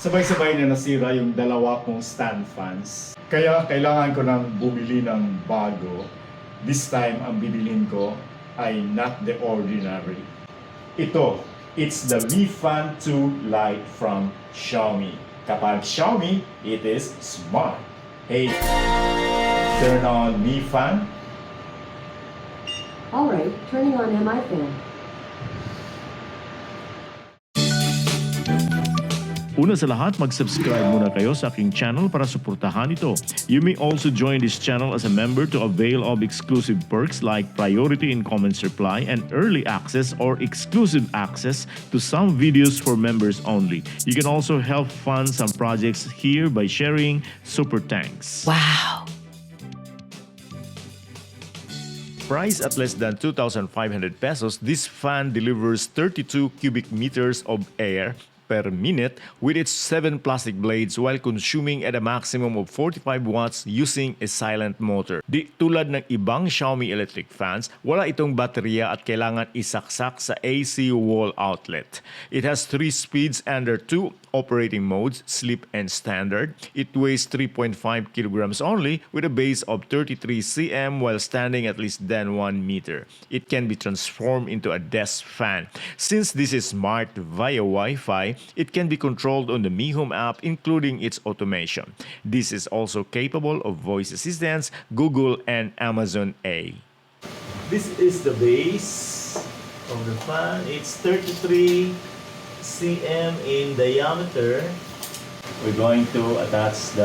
sabay-sabay na nasira yung dalawa kong stand fans. Kaya kailangan ko nang bumili ng bago. This time, ang bibilhin ko ay not the ordinary. Ito, it's the Mi Fan 2 Lite from Xiaomi. Kapag Xiaomi, it is smart. Hey, turn on Mi Fan. Alright, turning on MI fan. Una sa lahat, mag-subscribe muna kayo sa aking channel para suportahan ito. You may also join this channel as a member to avail of exclusive perks like priority in comments reply and early access or exclusive access to some videos for members only. You can also help fund some projects here by sharing super thanks. Wow. Priced at less than 2,500 pesos, this fan delivers 32 cubic meters of air per minute with its 7 plastic blades while consuming at a maximum of 45 watts using a silent motor. Di tulad ng ibang Xiaomi electric fans, wala itong baterya at kailangan isaksak sa AC wall outlet. It has 3 speeds under 2 operating modes, sleep and standard. It weighs 3.5 kilograms only with a base of 33 cm while standing at least than 1 meter. It can be transformed into a desk fan. Since this is smart via Wi-Fi, it can be controlled on the Mi Home app including its automation. This is also capable of voice assistants, Google and Amazon A. This is the base of the fan. It's 33 cm in diameter. We're going to attach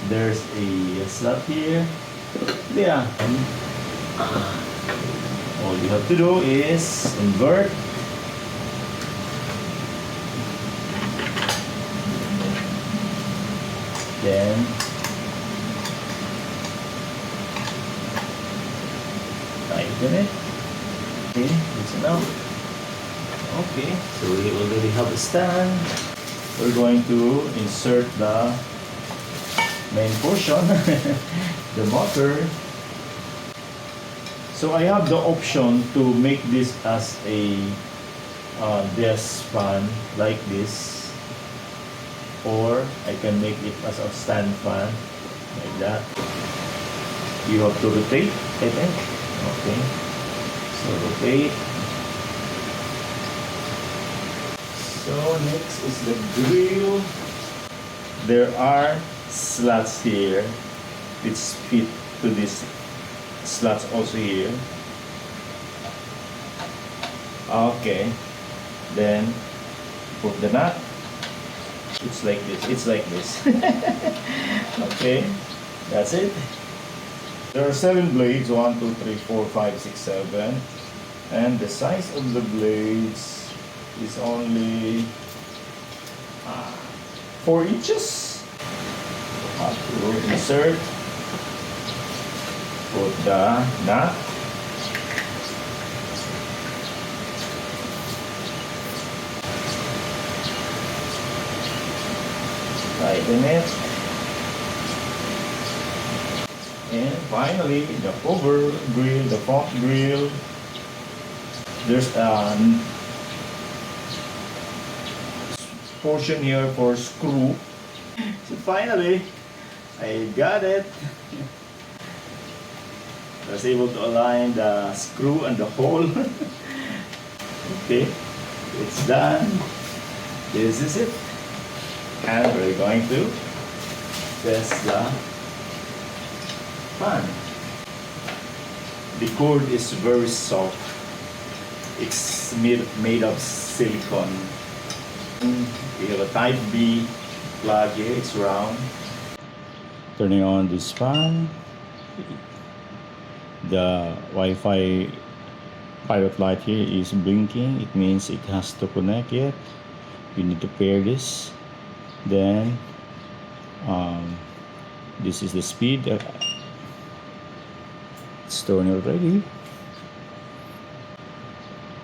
there's a slot here. Yeah. All you have to do is invert. Then tighten it. Okay, that's enough. Okay, so we already have a stand. We're going to insert the main portion, the motor. So I have the option to make this as a desk fan like this, or I can make it as a stand fan like that. You have to rotate, I think. Okay, so rotate. So next is the grill. There are slots here which fit to this slots also here. Okay, then put the nut. It's like this. It's like this. Okay, that's it. There are 7 blades. 1, 2, 3, 4, 5, 6, 7, and the size of the blades is only 4 inches. Have to insert. Put the nut. Tighten it. And finally, the cover grill, the front grill. There's a portion here for screw. So finally, I got it. I was able to align the screw and the hole. Okay, it's done. This is it. And we're going to test the fan. The cord is very soft. It's made of silicone. We have a type B plug here, it's round. Turning on this fan. The Wi-Fi pilot light here is blinking. It means it has to connect yet. You need to pair this. Then this is the speed. It's turning already.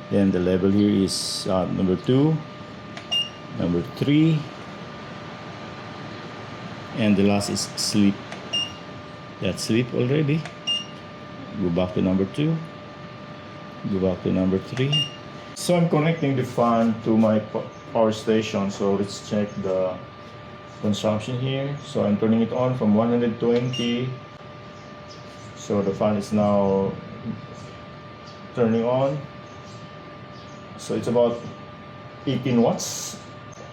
Then the level here is number 2, number 3, and the last is sleep. That's sleep already. Go back to number 2, go back to number 3. So I'm connecting the fan to my power station. So let's check the consumption here. So I'm turning it on from 120. So the fan is now turning on. So it's about 18 watts,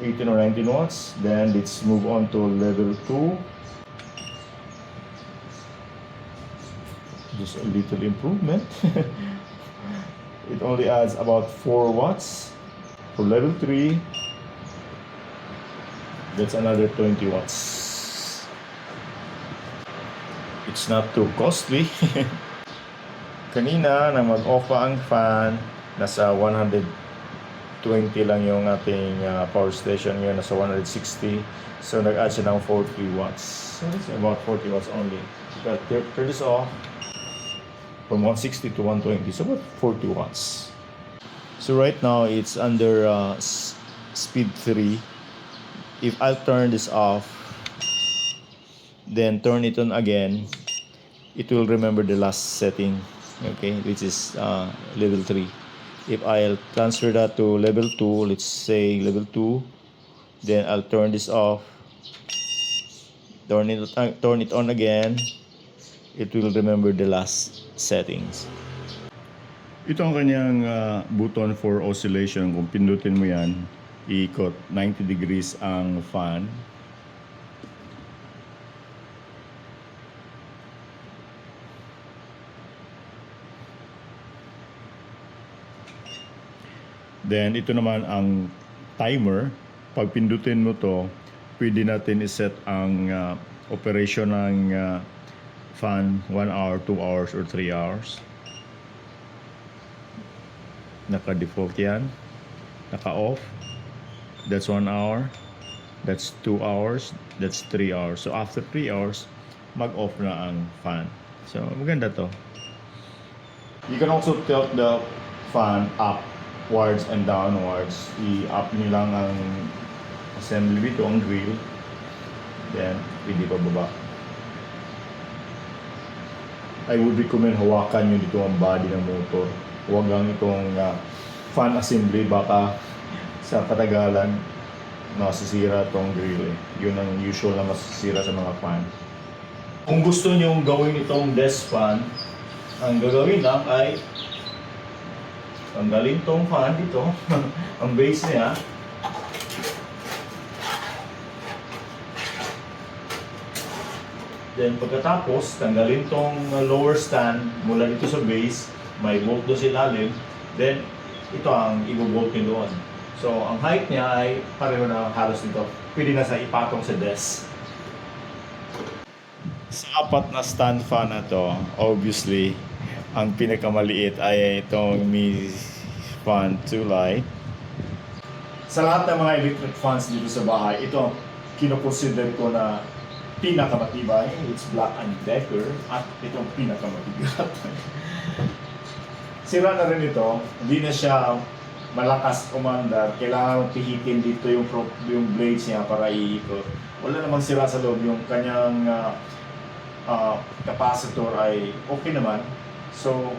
18 or 19 watts. Then let's move on to level 2. Just a little improvement. It only adds about 4 watts. For level 3, that's another 20 watts. It's not too costly. Kanina na mag-off pa ang fan, nasa 120 lang yung ating power station. Ngayon nasa 160. So nag-add siya ng 40 watts. So it's about 40 watts only. But turn this off from 160 to 120. So about 40 watts. So right now it's under speed 3. If I turn this off, then turn it on again, it will remember the last setting, okay, which is level 3. If I'll transfer that to level 2, let's say level 2, then I'll turn this off, turn it on again, it will remember the last settings. Ito ang kanyang button for oscillation. Kung pindutin mo yan, iikot 90 degrees ang fan. Then ito naman ang timer. Pag pindutin mo to, pwede natin iset ang operation ng fan 1 hour, 2 hours, or 3 hours. Naka-default yan. Naka-off. That's 1 hour. That's 2 hours. That's 3 hours. So after 3 hours, mag-off na ang fan. So maganda to. You can also tilt the fan upwards and downwards. I-up nyo lang ang assembly dito, ang grill. Then, hindi pa baba. I would recommend hawakan nyo dito ang body ng motor. Huwag lang itong fan assembly, baka sa katagalan masisira itong grill eh. Yun ang usual na masisira sa mga fan. Kung gusto nyo gawin itong desk fan, ang gagawin lang ay tanggalin itong fan dito, ang base niya. Then pagkatapos, tanggalin itong lower stand mula dito sa base. May bolt doon sa ilalim, then ito ang i-bolt nyo doon. So, ang height niya ay pareho na halos dito. Pwede na sa ipatong sa desk. Sa apat na stand fan na to, obviously, ang pinakamaliit ay itong Mi Fan 2 Lite. Sa lahat ng mga electric fans dito sa bahay, ito ang kinoconsider ko na pinakamatibay. It's Black & Decker at itong pinakamatigat. Sira na rin ito, hindi na siya malakas umandar. Kailangan pihitin dito yung blades niya para iikot. Wala namang sira sa loob. Yung kanyang capacitor ay okay naman. So,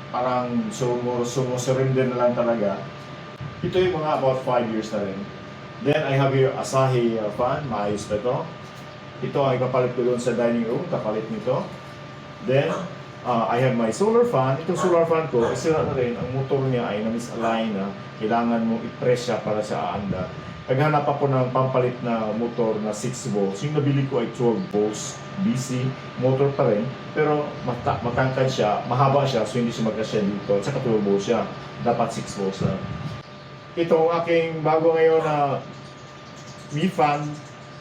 parang sumusurrender na lang talaga. Ito yung mga about 5 years na rin. Then, I have here Asahi fan. Maayos na ito. Ito ay kapalit ko doon sa dining room. Kapalit nito. Then, I have my solar fan. Itong solar fan ko, sira na rin. Ang motor niya ay na-misalign na. Kailangan mo i-press siya para siya aandar. Naghanap ako ng pampalit na motor na 6 volts. Yung nabili ko ay 12 volts. DC. Motor pa rin. Pero matangkad siya. Mahaba siya. So hindi siya magkasya dito. At saka 12 volts siya. Dapat 6 volts na. Ito ang aking bago ngayon na Mi Fan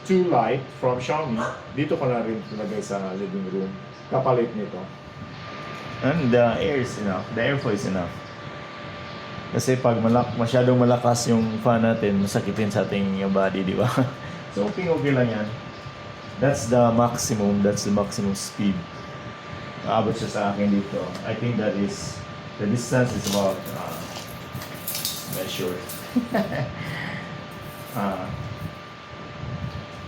2 Lite from Xiaomi. Dito ko na rin pinagay sa living room. Kapalit nito. And the air is enough. The airflow is enough. Kasi pag masyadong malakas yung fan natin, masakitin sa ating body, di ba? So okay lang yan. That's the maximum. That's the maximum speed. Aabot siya sa akin dito. I think that is, the distance is about, measure.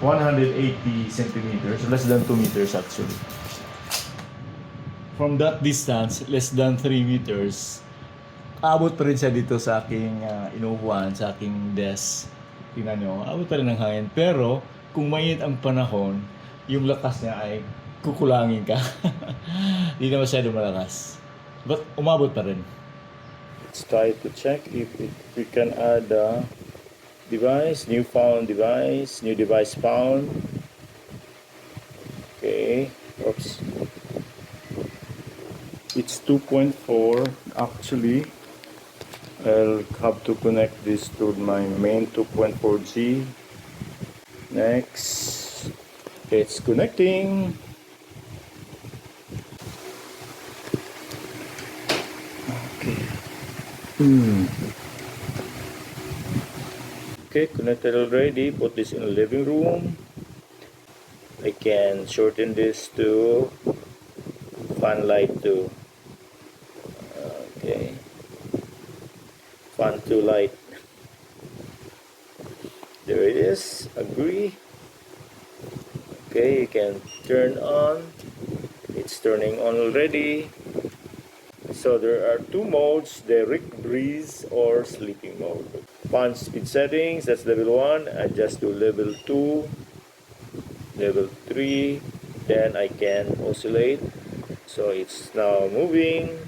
180 centimeters, less than 2 meters actually. From that distance, less than 3 meters, abot pa rin siya dito sa aking inuupuan, sa aking desk. Tingnan nyo, abot pa rin ng hangin. Pero, kung mainit ang panahon, yung lakas niya ay kukulangin ka. Hindi na masyado malakas. But, umabot pa rin. Let's try to check if we can add a device, new device found. Okay, oops. It's 2.4 actually. I'll have to connect this to my main 2.4G. Next, it's connecting. Okay. Okay, connected already. Put this in the living room. I can shorten this to fan light 2. Okay. Fan 2 light. There it is. Agree. Okay, you can turn on. It's turning on already. So there are two modes, direct breeze or sleeping mode. Fan speed settings, that's level 1. Adjust to level 2, level 3. Then I can oscillate. So it's now moving.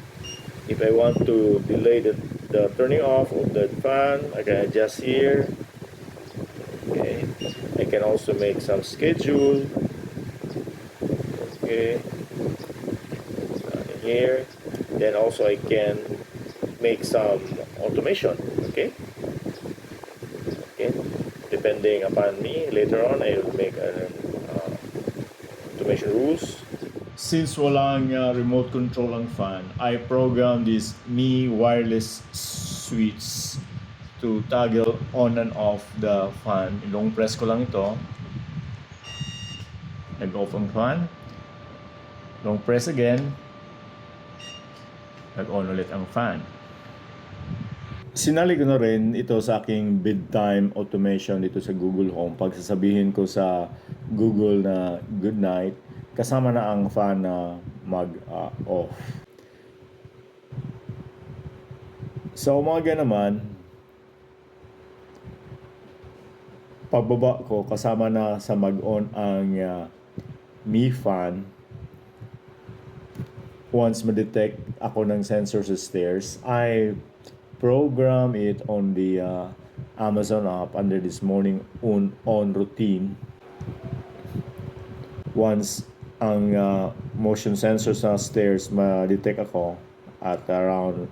If I want to delay the turning off of the fan, I can adjust here. Okay, I can also make some schedule. Okay, here. Then also I can make some automation. Okay, okay. Depending upon me, later on I will make automation rules. Since walang remote control ang fan, I program this Mi wireless switch to toggle on and off the fan. Long press ko lang ito. Nag-off ang fan. Long press again. Nag-on ulit ang fan. Sinali ko na rin ito sa aking bedtime automation dito sa Google Home. Pag sasabihin ko sa Google na good night, kasama na ang fan na mag-off. Sa umaga naman, pagbaba ko, kasama na sa mag-on ang Mi fan. Once ma-detect ako ng sensor sa stairs, I program it on the Amazon app under this morning on routine. Once ang motion sensor sa stairs ma-detect ako at around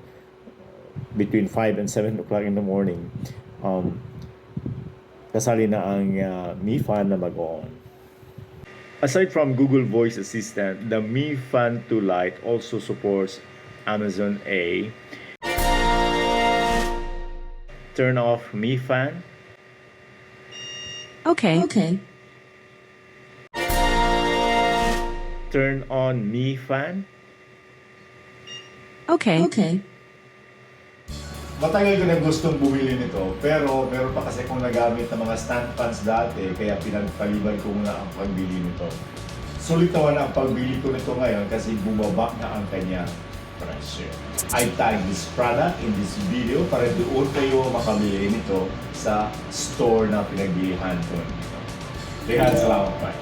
between 5 and 7 o'clock in the morning, kasali na ang Mi fan na mag-on. Aside from Google Voice Assistant, the Mi Fan 2 Lite also supports Amazon A. Turn off Mi Fan. Okay. Turn on Mi Fan. Okay. Matagal ko na gustong bumili nito, pero meron pa kasi kung nagamit ng mga stand fans dati, kaya pinagpaliban ko muna ang pagbili nito. Sulit naman ang pagbili ko nito ngayon kasi bumaba na ang kanya presyo. I tag this product in this video para doon kayo makabili nito sa store na pinagbilihan ko nito. Salamat pa.